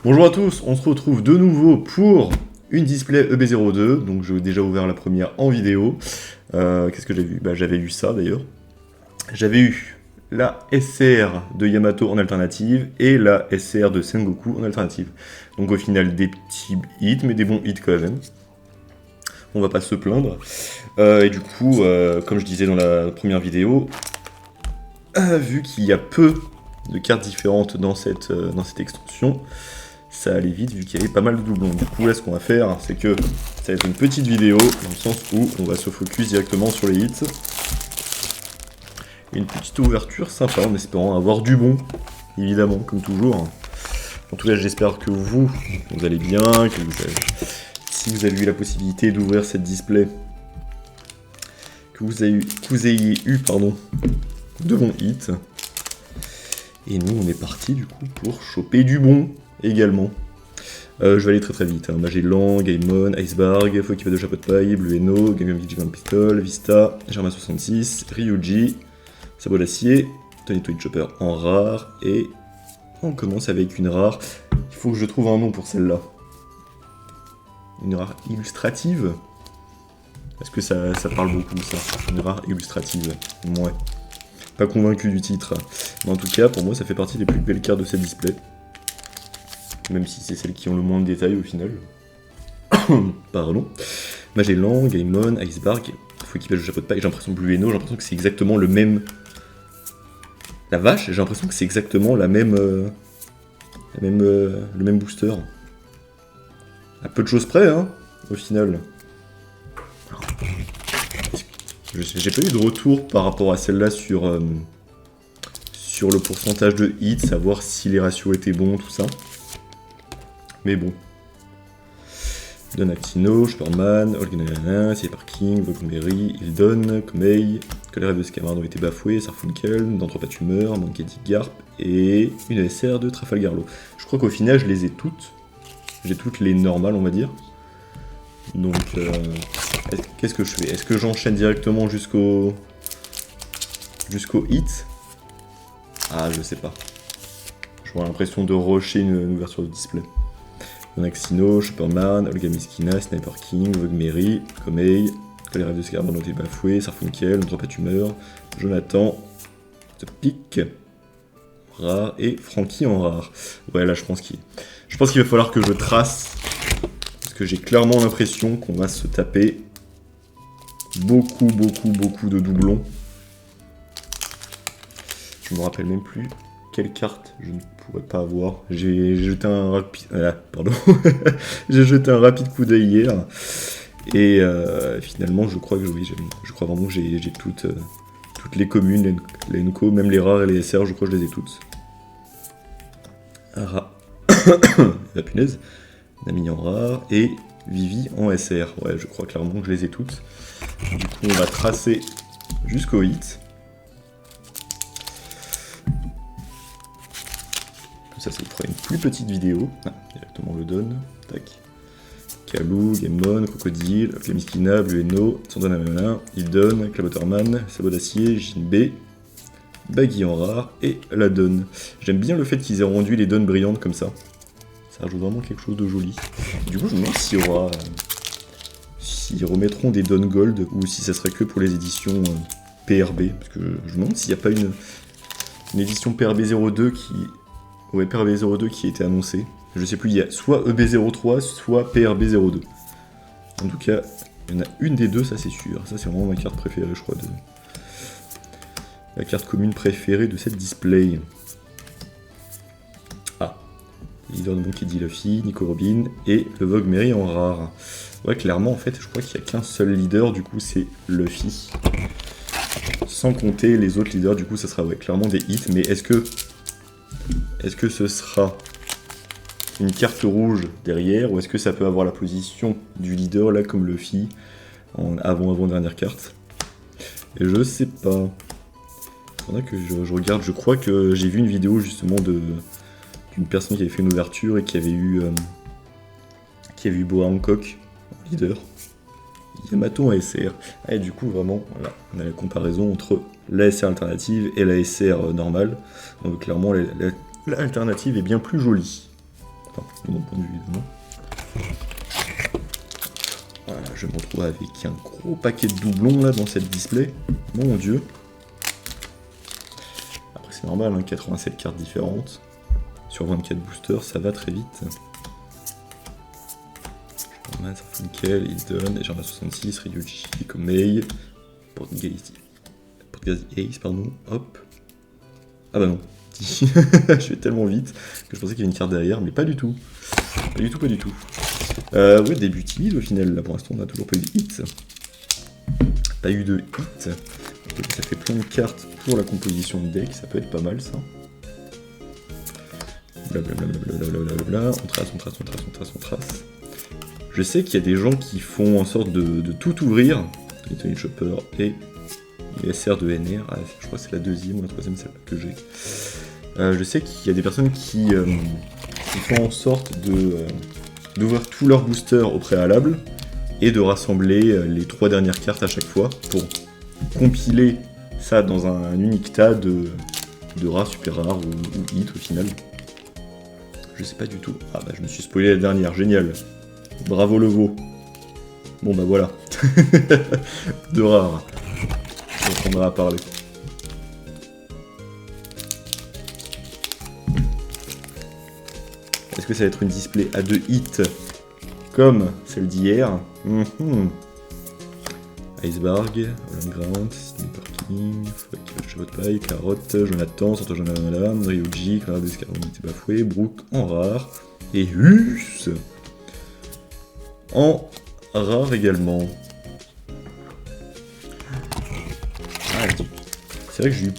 Bonjour à tous, on se retrouve de nouveau pour une display EB02, donc j'ai déjà ouvert la première en vidéo. Qu'est-ce que j'ai vu? J'avais eu ça d'ailleurs. J'avais eu la SR de Yamato en alternative et la SR de Sengoku en alternative. Donc au final des petits hits, mais des bons hits quand même. On va pas se plaindre. Et du coup, comme je disais dans la première vidéo, vu qu'il y a peu de cartes différentes dans cette extension, ça allait vite vu qu'il y avait pas mal de doublons. Du coup là ce qu'on va faire c'est que ça va être une petite vidéo dans le sens où on va se focus directement sur les hits. Une petite ouverture sympa en espérant avoir du bon, évidemment comme toujours. En tout cas j'espère que vous allez bien, que si vous avez eu la possibilité d'ouvrir cette display, que vous ayez eu de bons hits. Et nous on est parti du coup pour choper du bon également. Je vais aller très vite. Magellan, Gaemon, Icebarg, Fokiba de Chapeau de Paille, Blue Eno, Game Gigant Pistol, Vista, Germa 66, Ryuji, Sabot d'acier, Tony Twin Chopper en rare, et on commence avec une rare. Il faut que je trouve un nom pour celle-là. Une rare illustrative. Est-ce que ça parle beaucoup ça? Une rare illustrative. Ouais. Pas convaincu du titre. Mais en tout cas, pour moi, ça fait partie des plus belles cartes de cette display. Même si c'est celles qui ont le moins de détails au final. Pardon. Magellan, Gaemon, Icebarg, faut qu'il pêche le chapeau de paille. J'ai l'impression Blue Eno, j'ai l'impression que c'est exactement le même. La vache, j'ai l'impression que c'est exactement le même booster. À peu de choses près, hein, au final. J'ai pas eu de retour par rapport à celle-là sur le pourcentage de hits, savoir si les ratios étaient bons, tout ça. Mais bon. Donatino, Superman, Olganana, C'est Parking, Vogberry, Hildon, Komei, que les rêves de Scamarde ont été bafoués, Sarfunkel, D'Anthropatumeur, Monkey Garp et une SR de Trafalgar Law. Je crois qu'au final je les ai toutes. J'ai toutes les normales on va dire. Donc qu'est-ce que je fais? Est-ce que j'enchaîne directement jusqu'au hit? Ah je sais pas. J'aurais l'impression de rusher une ouverture de display. Donaxino, Superman, Olga Miskina, Sniper King, Vogmeri, Komei, que les rêves de Scaramouche ont été bafoués, Sarfunkel, Anthropatumeur, Jonathan, The Pick, rare, et Frankie en rare. Ouais, là, je pense qu'il va falloir que je trace, parce que j'ai clairement l'impression qu'on va se taper beaucoup de doublons. Je me rappelle même plus quelle carte je ne pourrais pas avoir. J'ai jeté un rapide... j'ai jeté un rapide coup d'œil hier. Et finalement, je crois vraiment que j'ai toutes les communes, les NCO, même les rares et les SR, je crois que je les ai toutes. La punaise. Nami en rare et Vivi en SR. Ouais, je crois clairement que je les ai toutes. Du coup, on va tracer jusqu'au hit. Ça fera une plus petite vidéo. Ah, directement le donne. Tac. Kalou, Gamemon, Crocodile, Miskina, Blue Eno, Sandana, Hildon, Claboterman, Sabot d'acier, Jinbe, Baggy en rare et la donne. J'aime bien le fait qu'ils aient rendu les donnes brillantes comme ça. Ça rajoute vraiment quelque chose de joli. Du coup, je me demande s'ils remettront des donnes gold ou si ça serait que pour les éditions PRB. Parce que je me demande s'il n'y a pas une édition PRB 02 qui. Ouais, PRB02 qui a été annoncé. Je sais plus, il y a soit EB03, soit PRB02. En tout cas, il y en a une des deux, ça c'est sûr. Ça c'est vraiment ma carte préférée, je crois. La carte commune préférée de cette display. Ah. Leader de Monkey D. Luffy, Nico Robin et le Vogmeri en rare. Ouais, clairement, en fait, je crois qu'il n'y a qu'un seul leader, du coup, c'est Luffy. Sans compter les autres leaders, du coup, ça sera clairement des hits. Mais est-ce que ce sera une carte rouge derrière ou est-ce que ça peut avoir la position du leader là comme Luffy en avant-dernière carte? Et je sais pas. Faudrait que je regarde, je crois que j'ai vu une vidéo justement d'une personne qui avait fait une ouverture et qui avait eu Boa Hancock en leader. Yamato en SR. Et du coup vraiment, voilà, on a la comparaison entre la SR alternative et la SR normale. Donc clairement l'alternative est bien plus jolie. Enfin, de mon point de vue, évidemment. Voilà, je me retrouve avec un gros paquet de doublons là dans cette display. Mon dieu. Après c'est normal, hein, 87 cartes différentes. Sur 24 boosters, ça va très vite. Funkel, Eden, Ejana 66, Ryuji, Komei, Portgazi Ace, pardon, hop. Ah bah non, je vais tellement vite que je pensais qu'il y avait une carte derrière, mais pas du tout. Pas du tout, pas du tout. Ouais, début timide au final, là pour l'instant on n'a toujours pas eu de hit. Pas eu de hit. Donc, ça fait plein de cartes pour la composition de deck, ça peut être pas mal ça. Blablabla, on trace. Je sais qu'il y a des gens qui font en sorte de tout ouvrir. Tony Chopper et USR de NR. Ah, je crois que c'est la deuxième ou la troisième celle que j'ai. Je sais qu'il y a des personnes qui font en sorte d'ouvrir tous leurs boosters au préalable et de rassembler les 3 dernières cartes à chaque fois pour compiler ça dans un unique tas de rares super rares ou hits au final. Je sais pas du tout. Ah bah je me suis spoilé la dernière, génial. Bravo le veau. Bon bah voilà. De rares. On en a parlé. Est-ce que ça va être une display à 2 hits comme celle d'hier? Iceberg, Holland Ground, Sydney Parking, Chevot Paille, Carotte, Jonathan, Santo Jonathan, Ryuji, Clara Descartes, Bafoué, Brooke en rare, et Hus en rare également. Ah, c'est vrai que j'ai eu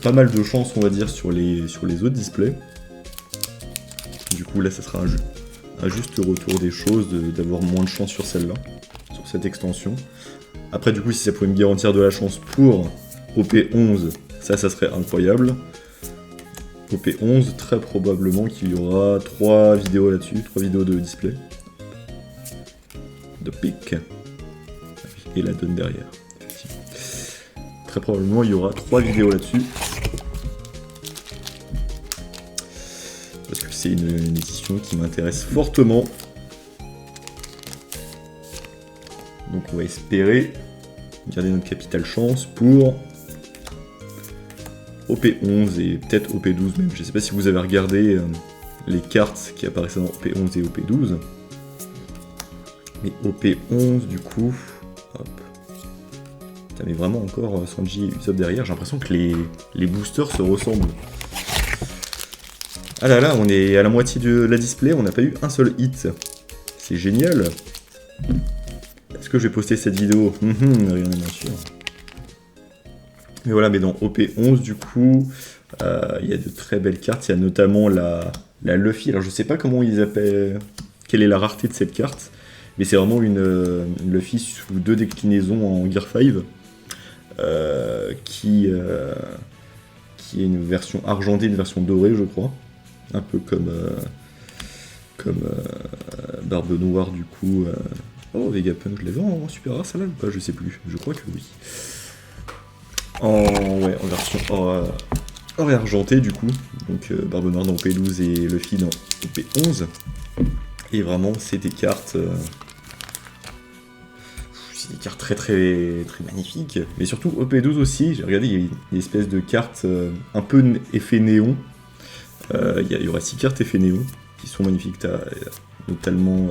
pas mal de chance, on va dire, sur les autres displays. Du coup, là, ça sera un juste retour des choses, d'avoir moins de chance sur celle-là, sur cette extension. Après, du coup, si ça pouvait me garantir de la chance pour OP11, ça serait incroyable. OP11, très probablement qu'il y aura 3 vidéos là-dessus, 3 vidéos de display. De pic. Et la donne derrière, effectivement. Très probablement, il y aura 3 vidéos là-dessus. Parce que c'est une édition qui m'intéresse fortement. Donc on va espérer garder notre capitale chance pour OP11 et peut-être OP12 même. Je ne sais pas si vous avez regardé les cartes qui apparaissaient dans OP11 et OP12. Mais OP11 du coup... Hop. Putain, mais vraiment encore Sanji et Usopp derrière. J'ai l'impression que les boosters se ressemblent. Ah là là, on est à la moitié de la display, on n'a pas eu un seul hit. C'est génial. Est-ce que je vais poster cette vidéo? Rien n'est bien sûr. Mais voilà, mais dans OP11 du coup, il y a de très belles cartes. Il y a notamment la Luffy. Alors je sais pas comment ils appellent, quelle est la rareté de cette carte, mais c'est vraiment une Luffy sous 2 déclinaisons en Gear 5, qui est une version argentée, une version dorée, je crois. Un peu comme Barbe Noire du coup. Oh, Vegapunk, je l'avais en super rare, ça là ou pas? Je sais plus, je crois que oui. En version or et argenté, du coup. Donc, Barbe Noire dans OP12 et Luffy dans OP11. Et vraiment, c'est des cartes... c'est des cartes très très très magnifiques. Mais surtout, OP12 aussi, j'ai regardé, il y a une espèce de carte un peu effet néon. Il y aura 6 cartes effet néon qui sont magnifiques. T'as notamment...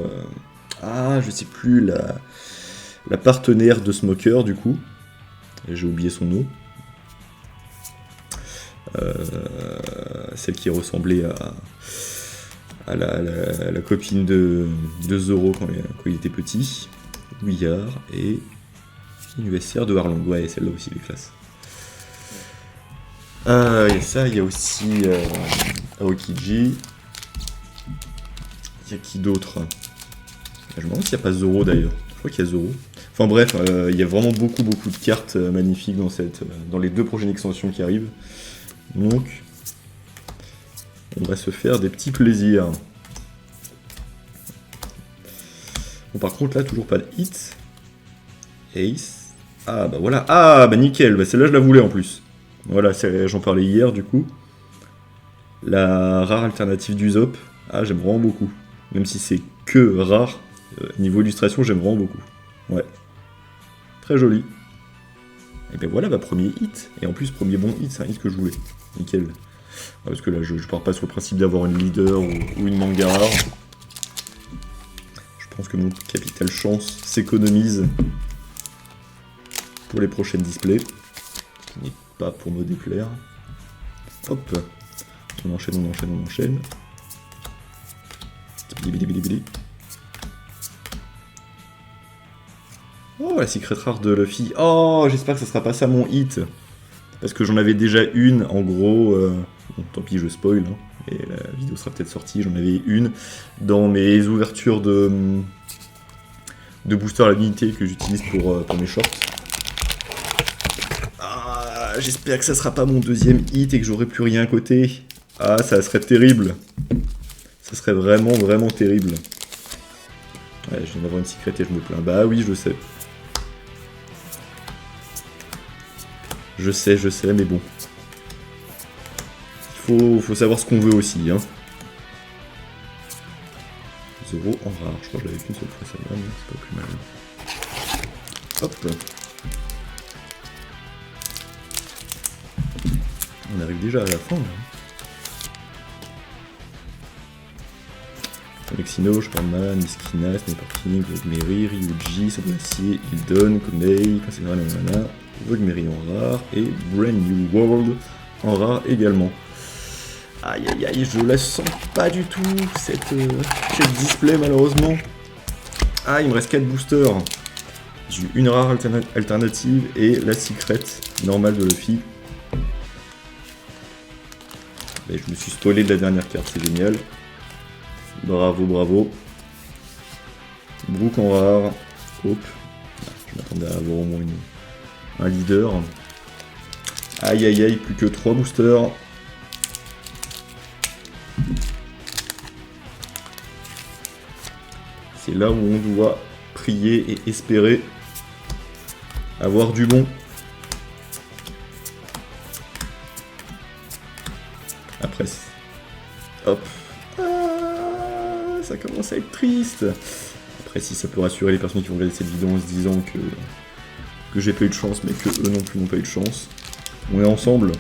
je sais plus, la partenaire de Smoker, du coup. J'ai oublié son nom. Celle qui ressemblait à la copine de Zoro quand il était petit. Bouillard et une USR de Harlong. Ouais, celle-là aussi, les classes. Il y a ça, il y a aussi Aokiji. Il y a qui d'autre? Je me demande s'il n'y a pas Zoro d'ailleurs. Je crois qu'il y a Zoro. Enfin bref, il y a vraiment beaucoup de cartes magnifiques dans les 2 prochaines extensions qui arrivent. Donc, on va se faire des petits plaisirs. Bon, par contre là, toujours pas de hit. Ace. Ah bah voilà. Ah bah nickel, bah, celle-là je la voulais en plus. Voilà, j'en parlais hier du coup. La rare alternative d'Usopp Ah, j'aime vraiment beaucoup. Même si c'est que rare, niveau illustration, j'aime vraiment beaucoup. Ouais. Très joli. Et ben voilà, premier hit. Et en plus, premier bon hit, c'est un hit que je voulais. Nickel. Parce que là, je pars pas sur le principe d'avoir une leader ou une manga rare. Je pense que mon capital chance s'économise pour les prochaines displays. Ce qui n'est pas pour me déplaire. Hop. On enchaîne, on enchaîne, on enchaîne. Bili bili bili bili. Oh, la secret rare de Luffy. Oh, j'espère que ça sera pas ça mon hit. Parce que j'en avais déjà une, en gros. Bon, tant pis, je spoil. Hein, et la vidéo sera peut-être sortie. J'en avais une dans mes ouvertures de booster à l'unité que j'utilise pour mes shorts. Ah, j'espère que ça sera pas mon deuxième hit et que j'aurai plus rien à côté. Ah, ça serait terrible. Ça serait vraiment, vraiment terrible. Ouais, je viens d'avoir une secret et je me plains. Bah oui, je sais. Je sais, mais bon. Il faut savoir ce qu'on veut aussi, hein. 0 en rare. Je crois que je l'avais qu'une seule fois, ça va, mais c'est pas plus mal. Hop. On arrive déjà à la fin, là. Alexino, Sherman, Iskina, Sniper King, Wogmeri, Ryuji, Sodacier, Hildon, Konei, Considera Nanana, Wogmeri en rare, et Brand New World en rare également. Aïe aïe aïe, je la sens pas du tout, cette display malheureusement. Ah, il me reste 4 boosters. J'ai eu une rare alternative et la secret normale de Luffy. Et je me suis spoilé de la dernière carte, c'est génial. Bravo, bravo. Brook en rare. Hop. Je m'attendais à avoir au moins un leader. Aïe aïe aïe, plus que 3 boosters. C'est là où on doit prier et espérer avoir du bon. Après, hop. Ça commence à être triste. Après, si ça peut rassurer les personnes qui vont regarder cette vidéo en se disant que j'ai pas eu de chance, mais que eux non plus n'ont pas eu de chance. On est ensemble.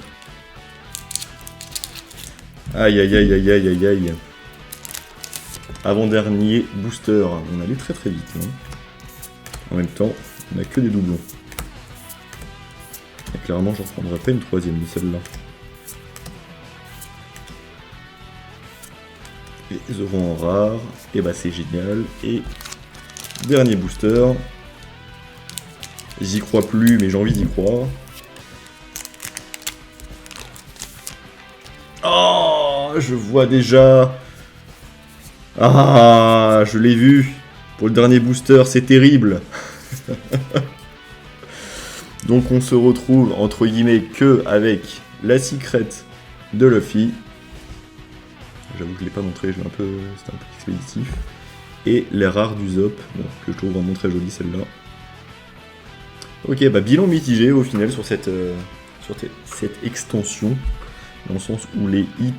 Aïe aïe aïe aïe aïe aïe aïe. Avant-dernier booster. On allait très très vite. Hein. En même temps, on n'a que des doublons. Et clairement, j'en reprendrai pas une troisième de celle-là. Les euros en rare, et bah c'est génial. Et dernier booster. J'y crois plus, mais j'ai envie d'y croire. Oh, je vois déjà. Ah, je l'ai vu. Pour le dernier booster, c'est terrible. Donc on se retrouve entre guillemets que avec la secret de Luffy. J'avoue que je ne l'ai pas montré, c'était un peu expéditif. Et les rares du Zop, bon, que je trouve vraiment très jolie celle-là. Ok, bah bilan mitigé au final sur cette extension. Dans le sens où les hits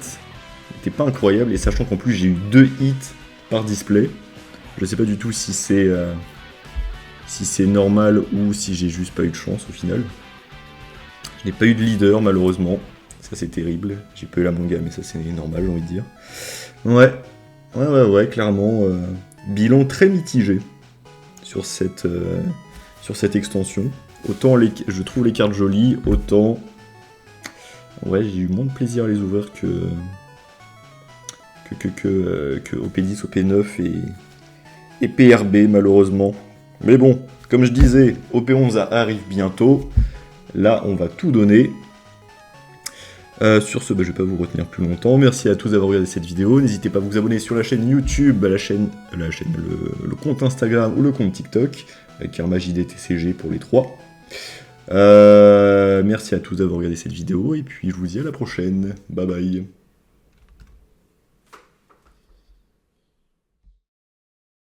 n'étaient pas incroyables. Et sachant qu'en plus j'ai eu 2 hits par display. Je sais pas du tout si c'est normal ou si j'ai juste pas eu de chance au final. Je n'ai pas eu de leader malheureusement. Ça c'est terrible, j'ai pas eu la manga mais ça c'est normal j'ai envie de dire. Ouais, clairement, bilan très mitigé sur cette extension. Autant je trouve les cartes jolies, autant ouais j'ai eu moins de plaisir à les ouvrir que OP10, OP9 et PRB malheureusement. Mais bon, comme je disais, OP11 arrive bientôt, là on va tout donner. Sur ce, je vais pas vous retenir plus longtemps. Merci à tous d'avoir regardé cette vidéo. N'hésitez pas à vous abonner sur la chaîne YouTube, le compte Instagram ou le compte TikTok, avec KarmaJDTCG pour les 3. Merci à tous d'avoir regardé cette vidéo, et puis je vous dis à la prochaine. Bye bye.